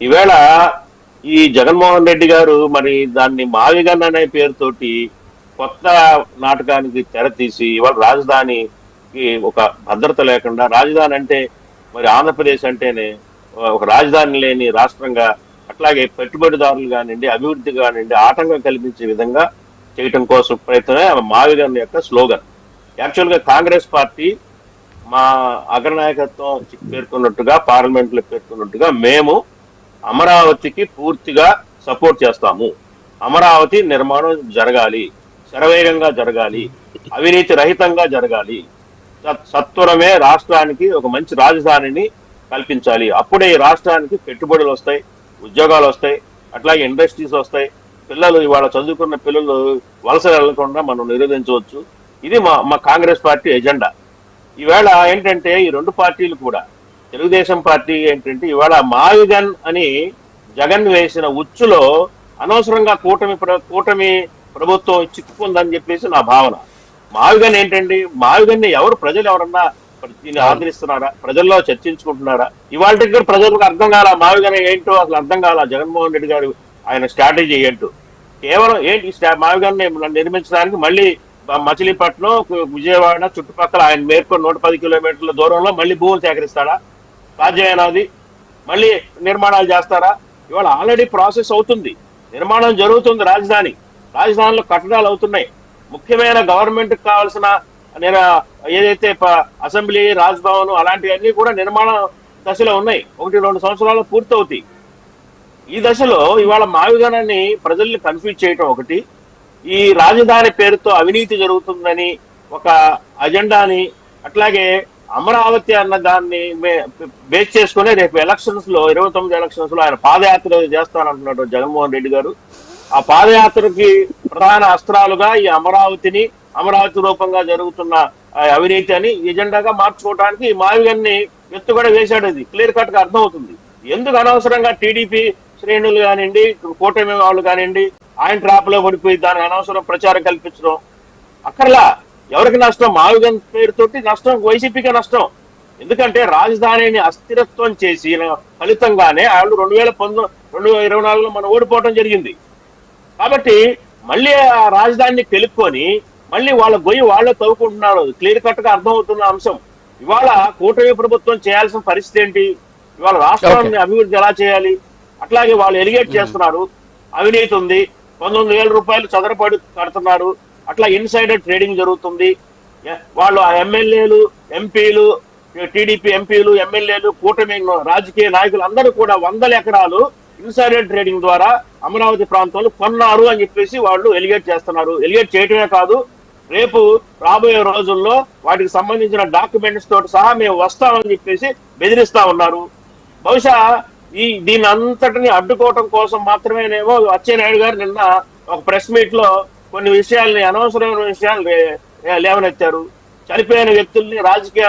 ఈవేళ ఈ జగన్మోహన్ రెడ్డి గారు మరి దాన్ని మావిగన్ అనే పేరుతోటి కొత్త నాటకానికి తెర తీసి ఇవాళ రాజధానికి ఒక భద్రత లేకుండా, రాజధాని అంటే మరి ఆంధ్రప్రదేశ్ అంటేనే ఒక రాజధాని లేని రాష్ట్రంగా, అట్లాగే పెట్టుబడిదారులు కానివ్వండి, అభివృద్ధి కానివ్వండి ఆటంకం కల్పించే విధంగా చేయటం కోసం ప్రయత్నమే మావిగన్ యొక్క స్లోగన్. యాక్చువల్ గా కాంగ్రెస్ పార్టీ మా అగ్రనాయకత్వం పేర్కొన్నట్టుగా, పార్లమెంట్ లో పేర్కొన్నట్టుగా మేము అమరావతికి పూర్తిగా సపోర్ట్ చేస్తాము. అమరావతి నిర్మాణం జరగాలి, శరవేగంగా జరగాలి, అవినీతి రహితంగా జరగాలి, సత్వరమే రాష్ట్రానికి ఒక మంచి రాజధానిని కల్పించాలి. అప్పుడే ఈ రాష్ట్రానికి పెట్టుబడులు వస్తాయి, ఉద్యోగాలు వస్తాయి, అట్లాగే ఇండస్ట్రీస్ వస్తాయి. పిల్లలు ఇవాళ చదువుకున్న పిల్లలు వలస వెళ్లకుండా మనం నిరోధించవచ్చు. ఇది మా కాంగ్రెస్ పార్టీ ఎజెండా. ఈవేళ ఏంటంటే ఈ రెండు పార్టీలు కూడా, తెలుగుదేశం పార్టీ ఏంటంటే ఇవాళ మావిగన్ అని జగన్ వేసిన ఉచ్చులో అనవసరంగా కూటమి ప్రభుత్వం చిక్కుకుందని చెప్పేసి నా భావన. మావిగన్ ఏంటండి, మావిగన్ని ప్రజలు ఎవరన్నా దీన్ని ఆదరిస్తున్నారా? ప్రజల్లో చర్చించుకుంటున్నారా? ఇవాళ దగ్గర ప్రజలకు అర్థం కాల మావిగన్ ఏంటో, అసలు అర్థం కాల జగన్మోహన్ రెడ్డి గారు ఆయన స్ట్రాటజీ ఏంటో. కేవలం ఏంటి మావిగన్ నిర్మించడానికి మళ్ళీ మచిలీపట్నం, విజయవాడ చుట్టుపక్కల ఆయన మేర్కొని 110 కిలోమీటర్ల దూరంలో మళ్ళీ భూములు సేకరిస్తాడా? సాధ్యమైనది మళ్ళీ నిర్మాణాలు చేస్తారా? ఇవాళ ఆల్రెడీ ప్రాసెస్ అవుతుంది, నిర్మాణం జరుగుతుంది. రాజధానిలో కట్టడాలు అవుతున్నాయి. ముఖ్యమైన గవర్నమెంట్ కావాల్సిన ఏదైతే అసెంబ్లీ, రాజ్భవన్ అలాంటివన్నీ కూడా నిర్మాణ దశలో ఉన్నాయి. 1-2 సంవత్సరాలు పూర్తవుతాయి. ఈ దశలో ఇవాళ మావిగనాన్ని ప్రజల్ని కన్ఫ్యూజ్ చేయటం ఒకటి, ఈ రాజధాని పేరుతో అవినీతి జరుగుతుందని ఒక అజెండాని, అట్లాగే అమరావతి అన్న దాన్ని బేస్ చేసుకుని రేపు ఎలక్షన్స్ లో 29 ఎలక్షన్స్ లో ఆయన పాదయాత్ర చేస్తానంటున్నాడు జగన్మోహన్ రెడ్డి గారు. ఆ పాదయాత్రకి ప్రధాన అస్త్రాలుగా ఈ అమరావతి రూపంగా జరుగుతున్న అవినీతి అని ఎజెండాగా మార్చుకోవడానికి మావిగన్ని ఎత్తుగడ వేశాడు. అది క్లియర్ కట్ గా అర్థమవుతుంది. ఎందుకు అనవసరంగా టీడీపీ శ్రేణులు కానివ్వండి, కూటమి వాళ్ళు కానివ్వండి ఆయన ట్రాప్ లో పడిపోయి దానికి అనవసరం ప్రచారం కల్పించడం అక్కర్లా. ఎవరికి నష్టం? మావిగన్ పేరుతోటి నష్టం వైసీపీకే నష్టం. ఎందుకంటే రాజధానిని అస్థిరత్వం చేసి ఫలితంగానే వాళ్ళు 2024లో మనం ఓడిపోవడం జరిగింది. కాబట్టి మళ్ళీ ఆ రాజధానిని తెలుక్కొని మళ్ళీ వాళ్ళ గొయ్యి వాళ్ళే తవ్వుకుంటున్నారు. క్లియర్ కట్ గా అర్థమవుతున్న అంశం. ఇవాళ కూటమి ప్రభుత్వం చేయాల్సిన పరిస్థితి ఏంటి? ఇవాళ రాష్ట్రాన్ని అభివృద్ధి ఎలా చేయాలి? అట్లాగే వాళ్ళు ఎలిగేట్ చేస్తున్నారు, అవినీతి ఉంది, 19,000 రూపాయలు చదరపడి కడుతున్నారు, అట్లా ఇన్సైడర్ ట్రేడింగ్ జరుగుతుంది. వాళ్ళు ఆ ఎమ్మెల్యేలు, ఎంపీలు, టీడీపీ ఎంపీలు, ఎమ్మెల్యేలు, కూటమి రాజకీయ నాయకులు అందరూ కూడా 100 ఎకరాలు ఇన్సైడర్ ట్రేడింగ్ ద్వారా అమరావతి ప్రాంతంలో కొన్నారు అని చెప్పేసి వాళ్ళు ఎలిగేట్ చేస్తున్నారు. ఎలిగేట్ చేయటమే కాదు, రేపు రాబోయే రోజుల్లో వాటికి సంబంధించిన డాక్యుమెంట్స్ తోటి సహా మేము వస్తామని చెప్పేసి బెదిరిస్తా ఉన్నారు. బహుశా దీని అంతటిని అడ్డుకోవటం కోసం మాత్రమేనేమో అచ్చెన్నాయుడు గారు నిన్న ఒక ప్రెస్ మీట్ లో కొన్ని విషయాల్ని, అనవసరమైన విషయాలు లేవనెత్తారు. చనిపోయిన వ్యక్తుల్ని రాజకీయ